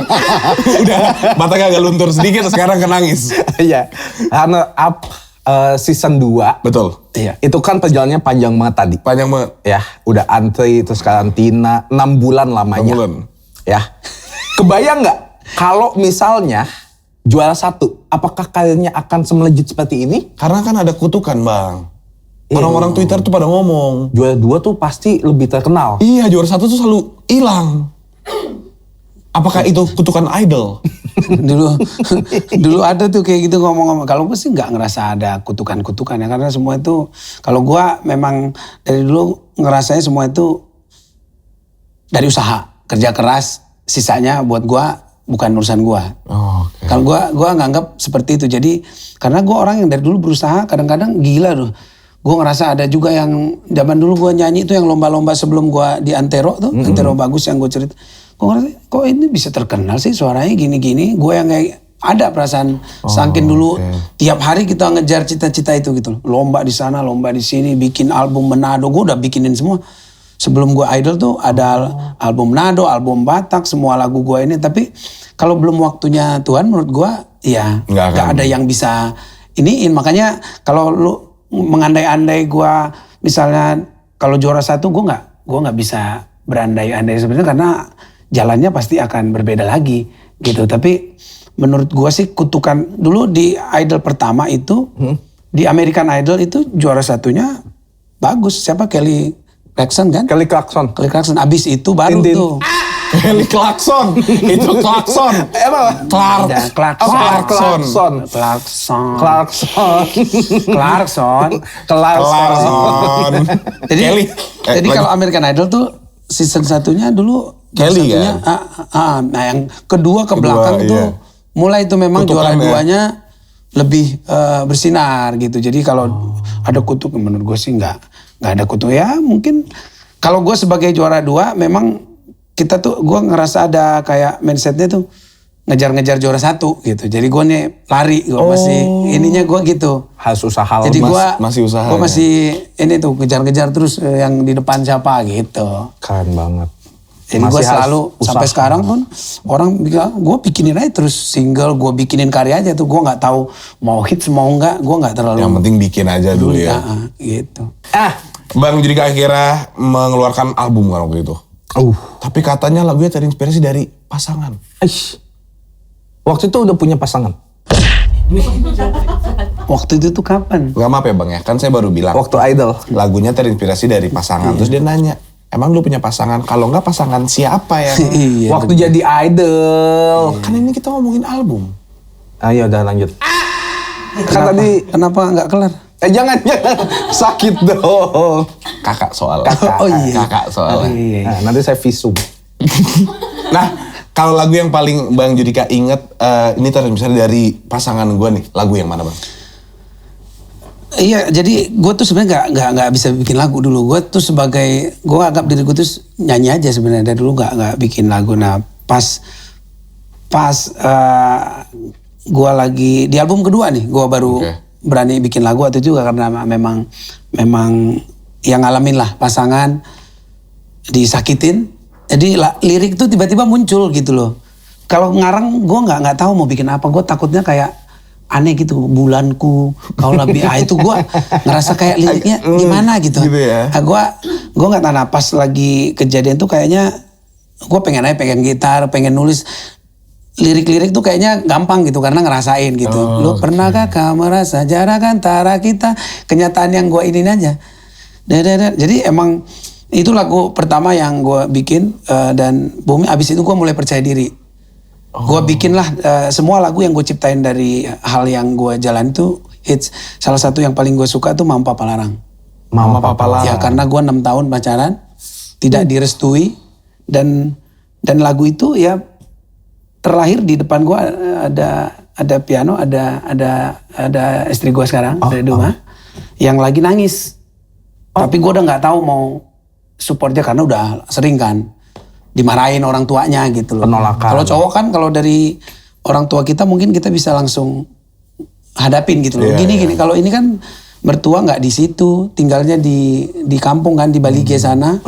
Speaker 3: Udah matanya agak luntur sedikit sekarang kenangis.
Speaker 2: Iya. Karena season 2.
Speaker 3: Betul.
Speaker 1: Iya.
Speaker 2: Itu kan perjalanannya panjang banget tadi.
Speaker 3: Panjang banget.
Speaker 2: Ya, udah antri terus karantina 6 bulan lamanya.
Speaker 3: 6 bulan.
Speaker 2: Ya. Kebayang nggak kalau misalnya juara 1, apakah karirnya akan semelejit seperti ini?
Speaker 3: Karena kan ada kutukan bang.
Speaker 2: Iya.
Speaker 3: Orang-orang Twitter tuh pada ngomong.
Speaker 2: Juara 2 tuh pasti lebih terkenal.
Speaker 3: Iya juara 1 tuh selalu hilang. Apakah itu kutukan idol?
Speaker 1: dulu ada tuh kayak gitu ngomong-ngomong. Kalau gue sih nggak ngerasa ada kutukan-kutukan ya, karena semua itu kalau gue memang dari dulu ngerasanya semua itu dari usaha, kerja keras, sisanya buat gue bukan urusan gue.
Speaker 3: Oh, oke.
Speaker 1: Kalau gue nganggap seperti itu. Jadi karena gue orang yang dari dulu berusaha, kadang-kadang gila tuh. Gue ngerasa ada juga yang zaman dulu gue nyanyi itu yang lomba-lomba sebelum gue di Antero tuh, Antero Bagus yang gue cerita. Gue ngerasa kok ini bisa terkenal sih suaranya gini-gini. Gue yang kayak ada perasaan saking dulu tiap hari kita ngejar cita-cita itu gitu. Lomba di sana, lomba di sini, bikin album Manado. Gue udah bikinin semua. Sebelum gue idol tuh ada album Manado, album Batak, semua lagu gue ini. Tapi kalau belum waktunya Tuhan menurut gue ya nggak ada yang bisa iniin. Makanya kalau lu mengandai-andai gue misalnya kalau juara 1 gue nggak bisa berandai-andai sebenarnya karena jalannya pasti akan berbeda lagi gitu. Tapi menurut gue sih kutukan dulu di idol pertama itu di American Idol itu juara 1-nya bagus. Siapa? Kelly Clarkson kan?
Speaker 2: Kelly Clarkson.
Speaker 1: Abis itu baru
Speaker 2: Tintin.
Speaker 1: tuh.
Speaker 3: Kelly Clarkson. Itu Clarkson.
Speaker 1: Clarkson. Jadi kalau American Idol tuh season 1-nya dulu
Speaker 3: Kelly
Speaker 1: kan? Nah yang kedua ke belakang
Speaker 3: iya.
Speaker 1: tuh mulai itu memang
Speaker 3: Kutukan
Speaker 1: juara
Speaker 3: ya.
Speaker 1: 2-nya lebih bersinar gitu. Jadi kalau ada kutuk menurut gue sih nggak ada kutuk ya. Mungkin kalau gue sebagai juara 2 memang kita tuh gue ngerasa ada kayak mindsetnya tuh ngejar-ngejar juara 1 gitu. Jadi gue nih lari, gue masih ininya gue gitu.
Speaker 2: Harus usaha.
Speaker 1: Jadi gue
Speaker 3: masih usaha
Speaker 1: gue
Speaker 3: ya?
Speaker 1: masih ini tuh ngejar-ngejar terus yang di depan siapa gitu.
Speaker 2: Keren banget.
Speaker 1: Jadi gue selalu sampai sekarang pun orang bilang gue bikinin aja terus single, gue bikinin karya aja tuh. Gue nggak tahu mau hits mau enggak, gue nggak terlalu.
Speaker 3: Yang penting bikin aja dulu ya.
Speaker 1: Gitu.
Speaker 3: Bang Judika akhirnya mengeluarkan album kan waktu itu. Tapi katanya lagunya terinspirasi dari pasangan.
Speaker 2: Waktu itu udah punya pasangan.
Speaker 1: Waktu itu tuh kapan?
Speaker 3: Gak maaf ya bang ya, kan saya baru bilang.
Speaker 2: Waktu idol.
Speaker 3: Lagunya terinspirasi dari pasangan. Terus dia nanya, emang lu punya pasangan? Kalau enggak pasangan siapa ya?
Speaker 1: Iya,
Speaker 2: Waktu jadi idol.
Speaker 3: Kan ini kita ngomongin album.
Speaker 2: Ayo udah lanjut. Kan tadi
Speaker 1: Kenapa nggak kelar?
Speaker 2: Jangan. Sakit dong.
Speaker 3: Kakak soal.
Speaker 2: Kakak.
Speaker 1: Oh iya.
Speaker 3: Kakak soal.
Speaker 1: Iya.
Speaker 2: Nah, nanti saya visum.
Speaker 3: Nah, kalau lagu yang paling Bang Judika inget, ini misalnya dari pasangan gue nih, lagu yang mana Bang?
Speaker 1: Iya, jadi gue tuh sebenarnya nggak bisa bikin lagu dulu. Gue tuh gue anggap diri gue tuh nyanyi aja sebenarnya dari dulu nggak bikin lagu. Nah pas gue lagi di album kedua nih, gue baru berani bikin lagu atau juga karena memang yang ngalamin lah pasangan disakitin. Jadi lirik tuh tiba-tiba muncul gitu loh. Kalau ngarang gue nggak tahu mau bikin apa. Gue takutnya kayak aneh gitu, bulanku kau lebih itu gue ngerasa kayak liriknya gimana gitu.
Speaker 3: Ya.
Speaker 1: Nah, gue nggak tahu. Nah, pas lagi kejadian tuh kayaknya gue pengen gitar, pengen nulis lirik-lirik tuh kayaknya gampang gitu karena ngerasain gitu. Lu pernahkah kamu merasa jarak antara kita, kenyataan yang gue ini aja. Jadi emang itu lagu pertama yang gue bikin dan bumi. Abis itu gue mulai percaya diri. Gue bikin lah semua lagu yang gue ciptain dari hal yang gue jalan itu hits. Salah satu yang paling gue suka tuh Mama Papa Larang.
Speaker 2: Mama Papa Larang.
Speaker 1: Ya karena gue 6 tahun pacaran, tidak direstui dan lagu itu ya terlahir di depan gue ada piano, ada istri gue sekarang dari rumah yang lagi nangis. Tapi gue udah nggak tahu mau supportnya karena udah sering kan dimarahin orang tuanya gitu loh.
Speaker 2: Penolakan.
Speaker 1: Kalau cowok kan kalau dari orang tua kita mungkin kita bisa langsung hadapin gitu loh. Gini. Kalau ini kan mertua nggak di situ, tinggalnya di kampung kan di Bali sana.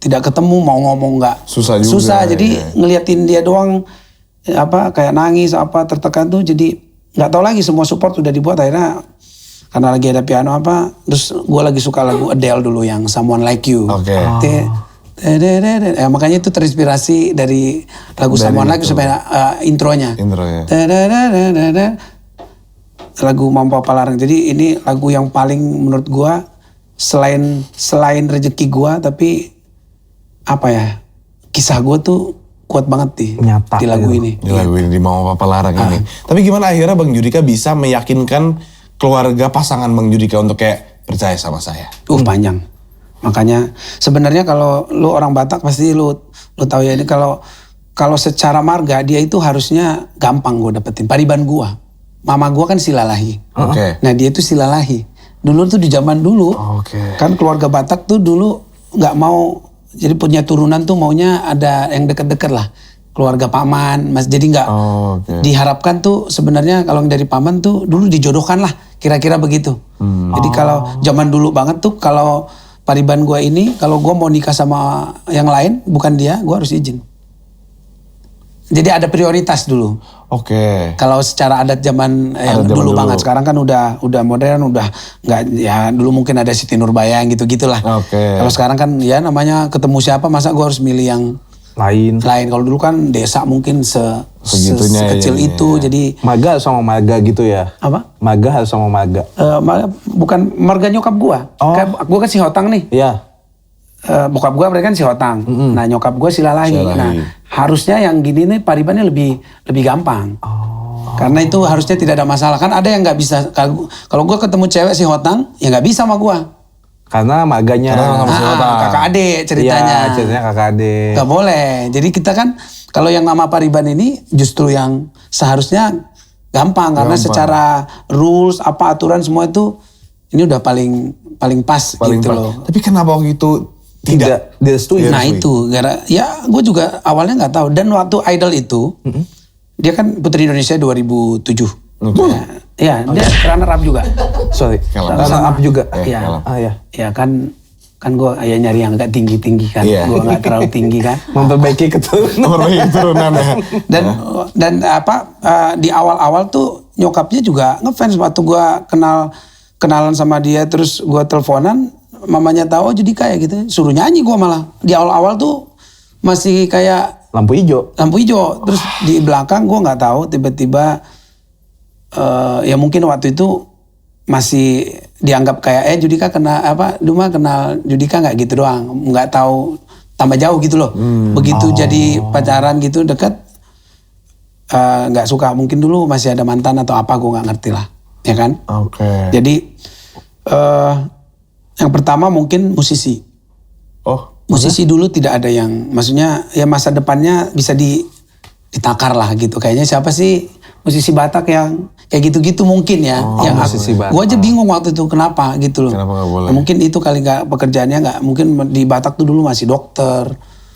Speaker 1: Tidak ketemu, mau ngomong nggak.
Speaker 3: Susah juga.
Speaker 1: Susah. Jadi ngeliatin dia doang kayak nangis tertekan tuh jadi nggak tahu lagi, semua support udah dibuat akhirnya. Karena lagi ada piano terus gue lagi suka lagu Adele dulu yang Someone Like You. Makanya itu terinspirasi dari lagu Someone Like You sampai intronya. Lagu Mama Papa Larang. Jadi ini lagu yang paling menurut gue selain rezeki gue, tapi apa ya, kisah gue tuh kuat banget
Speaker 2: Nyata
Speaker 1: di lagu ini.
Speaker 3: Di lagu ini, di Mama Papa Larang ini. Tapi gimana akhirnya Bang Judika bisa meyakinkan keluarga pasangan Bang Judika untuk kayak percaya sama saya?
Speaker 1: Panjang. Makanya sebenarnya kalau lu orang Batak pasti lu tahu ya ini kalau secara marga dia itu harusnya gampang gue dapetin. Pariban gua. Mama gua kan Silalahi. Nah dia itu Silalahi. Dulu tuh di zaman dulu kan keluarga Batak tuh dulu nggak mau, jadi punya turunan tuh maunya ada yang deket-deket lah. Keluarga paman, mas, jadi nggak diharapkan tuh sebenarnya kalau dari paman tuh dulu dijodohkan lah, kira-kira begitu. Jadi kalau zaman dulu banget tuh kalau pariban gue ini, kalau gue mau nikah sama yang lain bukan dia, gue harus izin. Jadi ada prioritas dulu. Kalau secara adat zaman yang dulu banget, sekarang kan udah modern, udah nggak ya, dulu mungkin ada Siti Nurbaya gitulah. Kalau sekarang kan ya namanya ketemu siapa, masa gue harus milih yang lain. Kalau dulu kan desa mungkin sekecil itu, jadi
Speaker 2: Maga sama Maga gitu ya?
Speaker 1: Apa?
Speaker 2: Maga harus sama Maga.
Speaker 1: Bukan marga nyokap gua. Gua kan Sihotang nih.
Speaker 2: Iya.
Speaker 1: Bokap gua mereka kan Sihotang. Nah nyokap gua Silalahi. Nah harusnya yang gini nih paribannya lebih gampang. Karena itu harusnya tidak ada masalah. Kan ada yang nggak bisa. Kalau gua ketemu cewek Sihotang, ya nggak bisa sama gua.
Speaker 2: Karena maganya
Speaker 1: kakak adik ceritanya.
Speaker 2: Iya, ceritanya kakak adik.
Speaker 1: Gak boleh. Jadi kita kan kalau yang nama pariban ini justru yang seharusnya gampang. Karena secara rules, aturan semua itu ini udah paling pas gitu loh.
Speaker 3: Tapi kenapa waktu itu tidak direstui?
Speaker 1: Nah itu, ya gue juga awalnya nggak tahu. Dan waktu Idol itu, dia kan Putri Indonesia 2007. Ya, dia runner up juga.
Speaker 2: Runner up juga.
Speaker 1: Ya kan gue nyari yang agak tinggi kan. Gue nggak terlalu tinggi kan.
Speaker 2: Memperbaiki keturunan.
Speaker 1: Dan di awal-awal tuh nyokapnya juga ngefans waktu gue kenalan sama dia, terus gue teleponan, mamanya tahu jadi kayak gitu, suruh nyanyi gue malah. Di awal-awal tuh masih kayak
Speaker 2: lampu hijau.
Speaker 1: Terus di belakang gue nggak tahu, tiba-tiba ya mungkin waktu itu masih dianggap kayak Judika Duma kenal Judika nggak gitu doang, nggak tahu tambah jauh gitu loh. Begitu jadi pacaran gitu deket, nggak suka, mungkin dulu masih ada mantan atau apa, gue nggak ngerti lah. ya kan?
Speaker 3: Oke.
Speaker 1: Jadi yang pertama mungkin musisi.
Speaker 3: Oh,
Speaker 1: Musisi dulu tidak ada yang, maksudnya ya masa depannya bisa ditakar lah gitu. Kayaknya siapa sih musisi Batak yang kayak gitu-gitu mungkin ya. Yang
Speaker 2: musisi Batak.
Speaker 1: Gue aja bingung waktu itu kenapa gitu loh.
Speaker 3: Kenapa nggak boleh?
Speaker 1: Mungkin itu kali nggak pekerjaannya nggak. Mungkin di Batak tuh dulu masih dokter,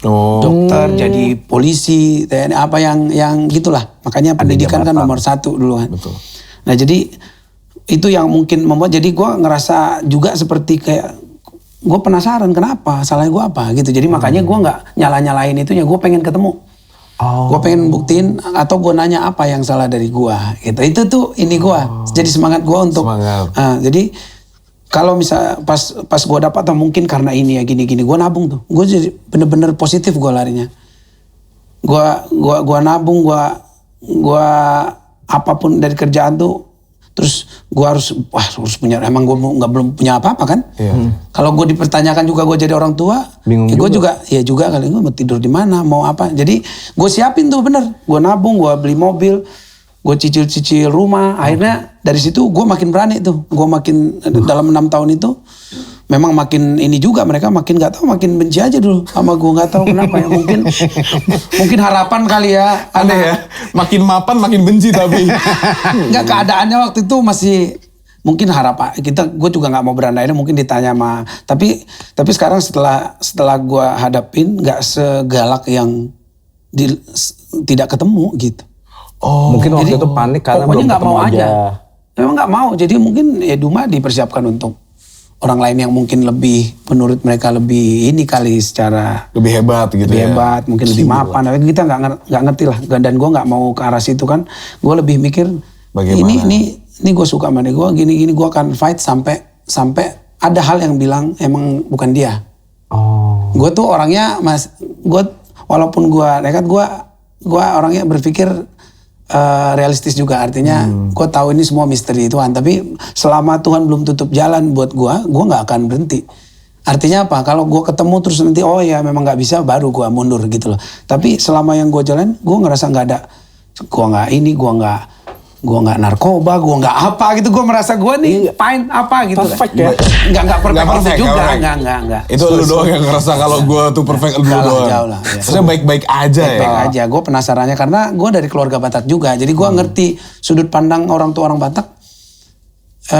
Speaker 3: oh.
Speaker 1: dokter jadi polisi, TNI apa yang gitulah. Makanya pendidikan kan nomor 1 dulu kan.
Speaker 3: Betul.
Speaker 1: Nah jadi itu yang mungkin membuat jadi gue ngerasa juga seperti kayak gue penasaran kenapa salahnya gue apa gitu. Jadi makanya gue nggak nyalain itunya, gue pengen ketemu. Gue pengen buktiin atau gue nanya apa yang salah dari gue gitu. Itu tuh ini gue. Jadi semangat gue untuk.
Speaker 3: Semangat.
Speaker 1: Jadi kalau misal pas gue dapat atau mungkin karena ini ya gini-gini, gue nabung tuh. Gue jadi bener-bener positif gue larinya. Gue nabung, gue apapun dari kerjaan tuh. Terus gue harus punya, emang gue belum punya apa-apa kan?
Speaker 3: Iya.
Speaker 1: Kalau gue dipertanyakan juga gue jadi orang tua,
Speaker 2: Bingung
Speaker 1: gue
Speaker 2: juga.
Speaker 1: juga kali gue mau tidur di mana, mau apa. Jadi gue siapin tuh bener, gue nabung, gue beli mobil, gue cicil rumah. Akhirnya dari situ gue makin berani tuh, gue makin dalam 6 tahun itu memang makin ini juga mereka makin nggak tahu, makin benci aja dulu sama gue, nggak tahu kenapa ya, mungkin harapan kali ya.
Speaker 3: Aneh ya, makin mapan makin benci tapi.
Speaker 1: Nggak, keadaannya waktu itu masih mungkin harapan gue juga nggak mau berandai, mungkin ditanya sama tapi sekarang setelah gue hadapin nggak segalak yang tidak ketemu gitu.
Speaker 3: Oh,
Speaker 2: Mungkin waktu
Speaker 1: Jadi,
Speaker 2: itu panik karena
Speaker 1: pokoknya
Speaker 2: belum
Speaker 1: nggak
Speaker 2: ketemu
Speaker 1: mau
Speaker 2: aja.
Speaker 1: Memang nggak mau, jadi mungkin ya Duma dipersiapkan untuk orang lain yang mungkin lebih, menurut mereka lebih ini kali secara
Speaker 3: lebih hebat gitu
Speaker 1: lebih
Speaker 3: ya.
Speaker 1: hebat, mungkin lebih mapan. Tapi kita nggak ngerti lah. Dan gue nggak mau ke arah situ kan. Gue lebih mikir
Speaker 3: Bagaimana?
Speaker 1: ini gue suka sama dia. Gue gini gue akan fight sampai ada hal yang bilang emang bukan dia.
Speaker 2: Oh.
Speaker 1: Gue tuh orangnya walaupun gue nekat, gue orangnya berpikir realistis juga, artinya gue tahu ini semua misteri Tuhan, tapi selama Tuhan belum tutup jalan buat gue nggak akan berhenti. Artinya apa? Kalau gue ketemu terus nanti oh ya memang nggak bisa, baru gue mundur gitu loh. Tapi selama yang gue jalan, gue ngerasa nggak ada, gue nggak narkoba, gue nggak apa gitu, gue merasa gue nih fine apa gitu.
Speaker 2: Perfect ya?
Speaker 1: Nggak perfect juga,
Speaker 3: perfect.
Speaker 1: nggak.
Speaker 3: Itu lu doang yang ngerasa kalau gue tuh perfect, lu
Speaker 1: Jauh lah,
Speaker 3: doang.
Speaker 1: jauh lah, ya.
Speaker 3: Maksudnya baik-baik aja ya.
Speaker 1: Baik aja, gue penasarannya karena gue dari keluarga Batak juga, jadi gue ngerti sudut pandang orang tua orang Batak.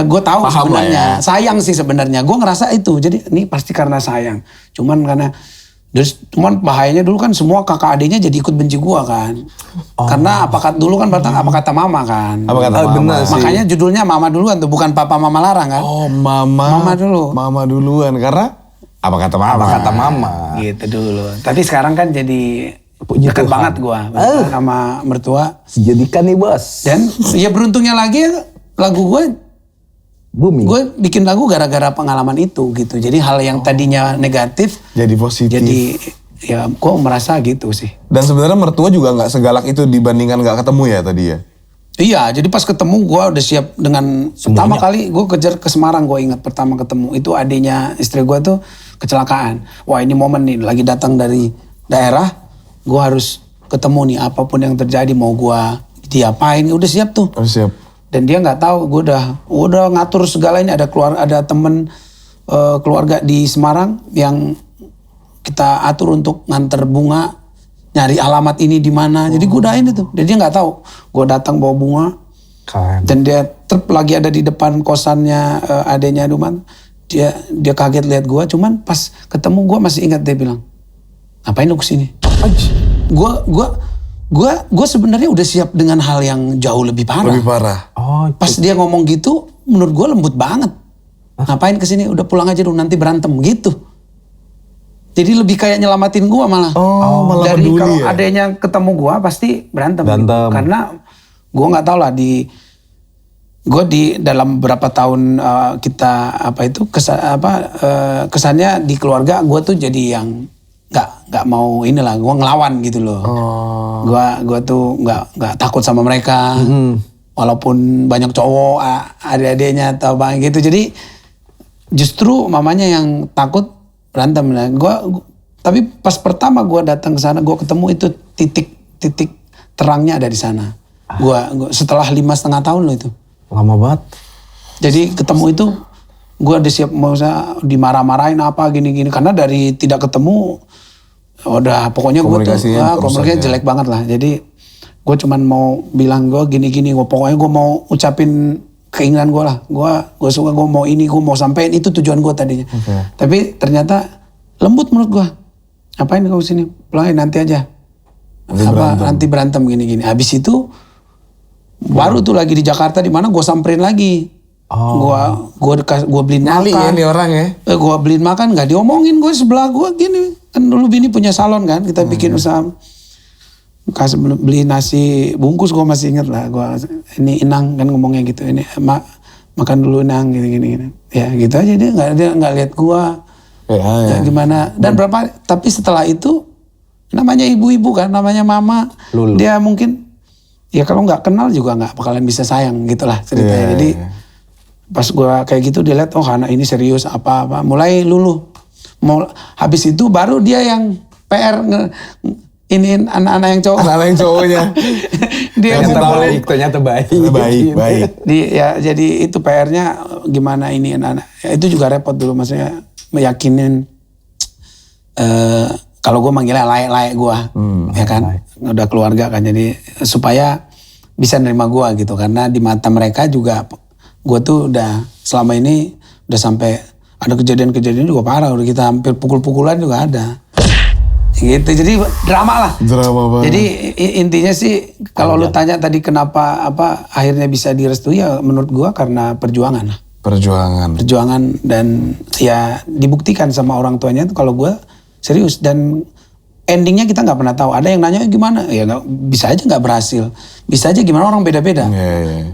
Speaker 1: Gue tahu
Speaker 3: Paham lah
Speaker 1: sebenarnya,
Speaker 3: ya.
Speaker 1: sayang sih sebenarnya. Gue ngerasa itu, jadi ini pasti karena sayang. Cuman bahayanya dulu kan semua kakak adiknya jadi ikut benci gue kan. Karena dulu kan Batak apa kata mama kan.
Speaker 3: Apa kata mama?
Speaker 2: Benar sih.
Speaker 1: Makanya judulnya mama duluan tuh, bukan papa mama larang kan.
Speaker 3: Oh, mama.
Speaker 1: Mama dulu.
Speaker 3: Mama duluan karena apa kata mama?
Speaker 2: Apa kata mama?
Speaker 1: Gitu dulu. Tapi sekarang kan jadi
Speaker 2: Puji
Speaker 1: dekat
Speaker 2: Tuhan.
Speaker 1: banget gue sama mertua.
Speaker 2: Jadikan nih bos.
Speaker 1: Dan ya beruntungnya lagi lagu gue
Speaker 2: Booming.
Speaker 1: bikin lagu gara-gara pengalaman itu gitu. Jadi hal yang tadinya negatif
Speaker 3: Jadi positif.
Speaker 1: jadi ya gue merasa gitu sih.
Speaker 3: Dan sebenarnya mertua juga nggak segalak itu dibandingkan nggak ketemu ya tadi ya.
Speaker 1: Iya, jadi pas ketemu gue udah siap dengan pertama kali gue kejar ke Semarang, gue ingat pertama ketemu itu adiknya istri gue tuh kecelakaan. Wah ini momen nih, lagi datang dari daerah, gue harus ketemu nih apapun yang terjadi, mau gue diapain, udah siap tuh.
Speaker 3: Oh, siap.
Speaker 1: Dan dia nggak tahu, gue udah ngatur segala ini, ada temen keluarga di Semarang yang kita atur untuk nganter bunga, nyari alamat ini di mana. Jadi gue udah ini tuh, dan dia nggak tahu. Gue datang bawa bunga,
Speaker 2: Keren.
Speaker 1: dan dia lagi ada di depan kosannya adenya Duman. Dia kaget lihat gue, cuman pas ketemu gue masih ingat dia bilang, ngapain lu kesini? Gue sebenarnya udah siap dengan hal yang jauh lebih parah.
Speaker 3: Lebih parah.
Speaker 2: Oh,
Speaker 1: Pas dia ngomong gitu, menurut gue lembut banget. Ngapain kesini? Udah pulang aja dulu, nanti berantem gitu. Jadi lebih kayak nyelamatin gue malah.
Speaker 3: Oh, malah
Speaker 1: Dari
Speaker 3: peduli
Speaker 1: kalau
Speaker 3: ya?
Speaker 1: adanya ketemu gue pasti berantem.
Speaker 2: Berantem.
Speaker 1: Gitu. Karena gue nggak tahu lah gue di dalam beberapa tahun kita kesannya di keluarga gue tuh jadi yang nggak mau inilah, gue ngelawan gitu loh. Gue tuh nggak takut sama mereka, walaupun banyak cowok adik-adiknya atau bang gitu. Jadi justru mamanya yang takut berantem. Nah, tapi pas pertama gue datang ke sana, gue ketemu itu titik terangnya ada di sana. Gua setelah 5,5 tahun loh itu.
Speaker 2: Lama banget.
Speaker 1: Jadi ketemu itu gue udah siap mau dimarah-marahin apa gini-gini karena dari tidak ketemu udah pokoknya gue tuh komunikasinya jelek banget lah. Jadi gue cuman mau bilang gue gini-gini, pokoknya gue mau ucapin keinginan gue lah. Gue suka, gue mau ini, gue mau sampein, itu tujuan gue tadinya. Tapi ternyata lembut menurut gue. Apain kau sini? Pulangin nanti aja. Nanti berantem gini-gini. Habis itu baru tuh lagi di Jakarta di mana gue samperin lagi. Gue beliin makan.
Speaker 3: Ya nih orang ya.
Speaker 1: Gue beliin makan nggak diomongin, gue sebelah gue gini. Kan dulu bini punya salon kan, kita bikin usaha. Kasih beli nasi bungkus, gue masih inget lah. Ini Inang kan ngomongnya gitu. Ini makan dulu Inang gini-gini. Ya gitu aja, dia nggak lihat gue. Ya, gimana? Dan tapi setelah itu namanya ibu-ibu kan, namanya mama. Lulu. Dia mungkin ya kalau nggak kenal juga nggak bakalan bisa sayang gitulah ceritanya. Jadi pas gue kayak gitu dia lihat, oh anak ini serius apa mulai lulu. Habis itu baru dia yang PR iniin anak-anak yang cowok.
Speaker 3: Anak-anak yang cowoknya.
Speaker 1: Dia
Speaker 2: ternyata baik.
Speaker 3: Baik.
Speaker 1: Ya jadi itu PR-nya gimana ini anak-anak. Ya, itu juga repot dulu, maksudnya meyakinin kalau gue manggilnya layak gue, ya kan, udah keluarga kan, jadi supaya bisa nerima gue gitu, karena di mata mereka juga gue tuh udah selama ini udah sampai ada kejadian-kejadian juga parah, udah kita hampir pukul-pukulan juga ada, gitu, jadi drama lah.
Speaker 3: Drama banget.
Speaker 1: Jadi intinya sih kalau lu tanya tadi kenapa akhirnya bisa direstui, ya menurut gue karena perjuangan lah. Perjuangan dan ya dibuktikan sama orang tuanya tuh kalau gue serius, dan endingnya kita nggak pernah tahu. Ada yang nanya gimana, ya bisa aja nggak berhasil, bisa aja gimana, orang beda-beda.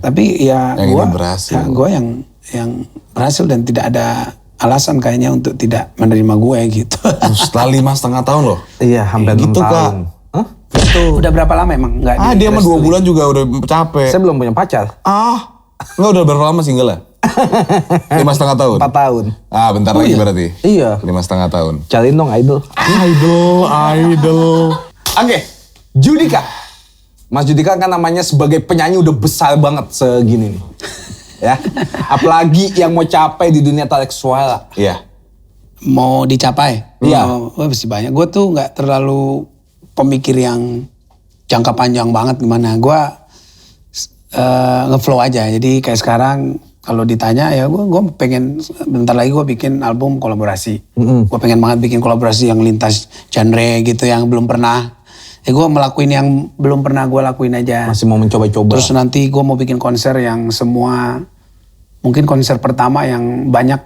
Speaker 1: Tapi ya gue yang berhasil dan tidak ada alasan kayaknya untuk tidak menerima gue gitu.
Speaker 3: Setelah 5,5 tahun loh.
Speaker 2: Iya, hampir 6
Speaker 3: gitu,
Speaker 2: tahun.
Speaker 3: Kak.
Speaker 1: Itu udah berapa lama emang nggak?
Speaker 3: Dia mah 2 bulan juga udah capek.
Speaker 2: Saya belum punya pacar.
Speaker 3: Nggak, udah berapa lama single ya? 5,5 tahun?
Speaker 2: 4 tahun.
Speaker 3: Bentar lagi berarti?
Speaker 2: Iya.
Speaker 3: 5,5 tahun.
Speaker 2: Cariin dong idol.
Speaker 3: Idol.
Speaker 2: Oke, Judika. Mas Judika kan namanya sebagai penyanyi udah besar banget segini nih. Ya, apalagi yang mau capai di dunia intelektual.
Speaker 3: Iya.
Speaker 1: Mau dicapai?
Speaker 2: Iya.
Speaker 1: Masih banyak. Gue tuh nggak terlalu pemikir yang jangka panjang banget gimana. Gue ngeflow aja. Jadi kayak sekarang kalau ditanya ya gue pengen bentar lagi gue bikin album kolaborasi. Gue pengen banget bikin kolaborasi yang lintas genre gitu, yang belum pernah. Gue melakuin yang belum pernah gue lakuin aja.
Speaker 2: Masih mau mencoba-coba.
Speaker 1: Terus nanti gue mau bikin konser yang semua, mungkin konser pertama yang banyak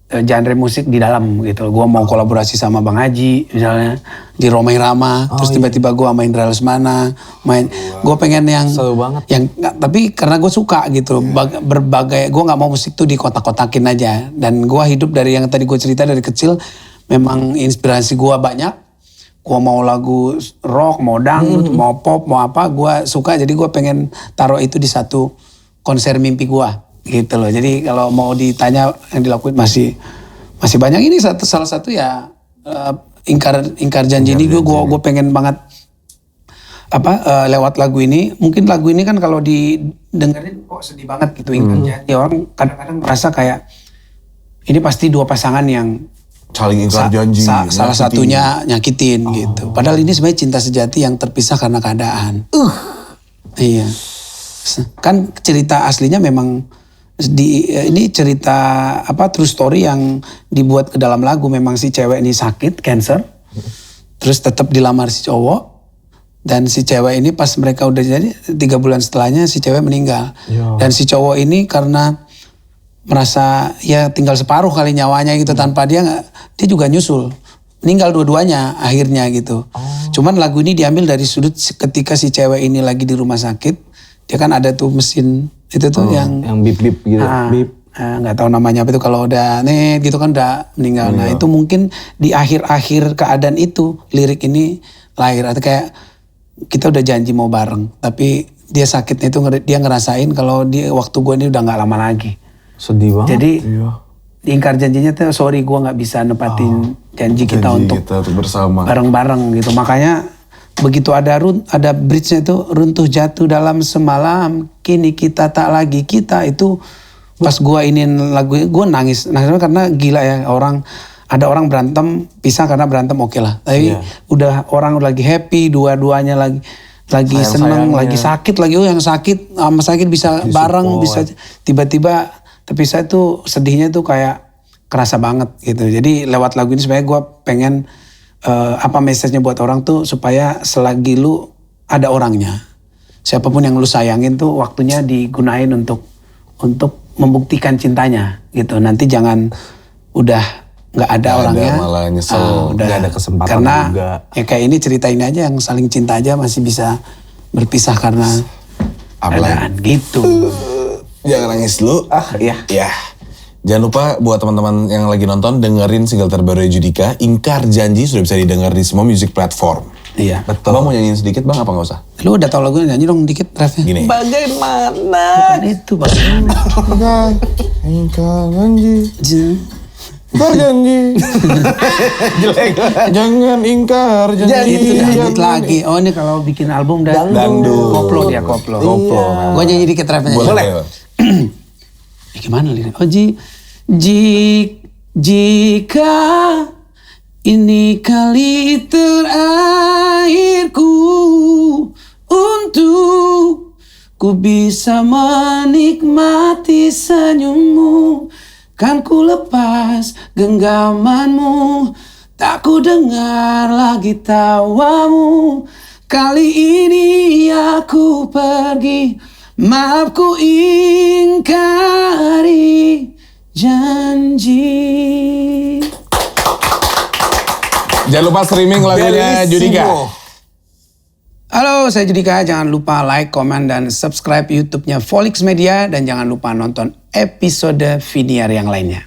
Speaker 1: genre musik di dalam gitu. Gue mau kolaborasi sama Bang Haji misalnya di Roma Irama. Terus tiba-tiba gue main Indra Lesmana, gue pengen yang
Speaker 2: seru banget.
Speaker 1: Tapi karena gue suka gitu, berbagai, gue nggak mau musik tuh dikotak-kotakin aja. Dan gue hidup dari yang tadi gue cerita dari kecil, memang inspirasi gue banyak. Gue mau lagu rock, mau dangdut, mau pop, mau apa, gue suka. Jadi gue pengen taruh itu di satu konser mimpi gue, gitu loh. Jadi kalau mau ditanya yang dilakuin masih banyak. Ini salah satu ya ingkar janji ini. Gue pengen banget lewat lagu ini. Mungkin lagu ini kan kalau didengerin kok sedih banget gitu, ingkar janji. Orang kadang-kadang merasa kayak ini pasti dua pasangan yang
Speaker 3: saling ingkar janji,
Speaker 1: salah satunya nyakitin gitu. Padahal ini sebenarnya cinta sejati yang terpisah karena keadaan. Iya. Kan cerita aslinya memang ini cerita true story yang dibuat ke dalam lagu. Memang si cewek ini sakit cancer, terus tetap dilamar si cowok, dan si cewek ini pas mereka udah jadi 3 bulan setelahnya si cewek meninggal. Dan si cowok ini karena merasa ya tinggal separuh kali nyawanya gitu, tanpa dia juga nyusul, meninggal dua-duanya akhirnya gitu. Cuman lagu ini diambil dari sudut ketika si cewek ini lagi di rumah sakit, dia kan ada tuh mesin itu tuh yang
Speaker 2: bip gitu. Bip.
Speaker 1: Nggak tahu namanya apa itu, kalau udah gitu kan udah meninggal. Nah itu mungkin di akhir-akhir keadaan itu lirik ini lahir. Atau kayak kita udah janji mau bareng, tapi dia sakitnya itu dia ngerasain kalau waktu gue ini udah nggak lama lagi.
Speaker 2: Sedih banget.
Speaker 1: Jadi diingkar janjinya tuh, sorry gue nggak bisa nepatin janji kita untuk
Speaker 3: bersama
Speaker 1: bareng-bareng gitu. Makanya begitu ada bridge-nya itu runtuh jatuh dalam semalam, kini kita tak lagi kita, itu pas gua iniin lagu gua nangis karena gila ya, ada orang berantem pisah karena berantem oke lah, tapi udah orang lagi happy dua-duanya lagi seneng, lagi sakit lagi, yang sakit sama sakit bisa bareng, bisa tiba-tiba, tapi saya tuh sedihnya tuh kayak kerasa banget gitu. Jadi lewat lagu ini sebenarnya gue pengen message-nya buat orang tuh supaya selagi lu ada orangnya, siapapun yang lu sayangin tuh waktunya digunain untuk membuktikan cintanya gitu. Nanti jangan udah nggak ada orangnya,
Speaker 3: malah nyesel,
Speaker 2: nggak ada kesempatan
Speaker 1: karena
Speaker 2: juga.
Speaker 1: Ya kayak ini cerita ini aja, yang saling cinta aja masih bisa berpisah karena keadaan gitu.
Speaker 3: Jangan nangis dulu.
Speaker 2: Iya.
Speaker 3: Ya. Jangan lupa buat teman-teman yang lagi nonton, dengerin single terbaru Judika, Ingkar Janji, sudah bisa didengar di semua music platform.
Speaker 1: Iya.
Speaker 2: Betul.
Speaker 3: Abang mau nyanyiin sedikit bang, apa nggak usah?
Speaker 1: Lu udah tau lagunya, nyanyi dong dikit refnya.
Speaker 3: Gini.
Speaker 2: Bagaimana?
Speaker 1: Bukan itu bang.
Speaker 3: Ingkar Janji. Ingkar janji.
Speaker 2: Jelek.
Speaker 3: Jangan ingkar janji.
Speaker 1: Itu dangdut lagi. Oh ini kalau bikin album
Speaker 3: Dangdut.
Speaker 1: koplo dia koplo.
Speaker 3: Koplo.
Speaker 1: Gua nyanyi dikit refnya.
Speaker 3: Boleh.
Speaker 1: Gimana lirik? Oh jika ini kali terakhirku untuk ku bisa menikmati senyummu, kan ku lepas genggamanmu, tak ku dengar lagi tawamu. Kali ini aku pergi, maaf ku ingkari janji.
Speaker 3: Jangan lupa streaming lagunya Judika.
Speaker 1: Halo, saya Judika. Jangan lupa like, komen, dan subscribe YouTube-nya Volix Media. Dan jangan lupa nonton episode Viniar yang lainnya.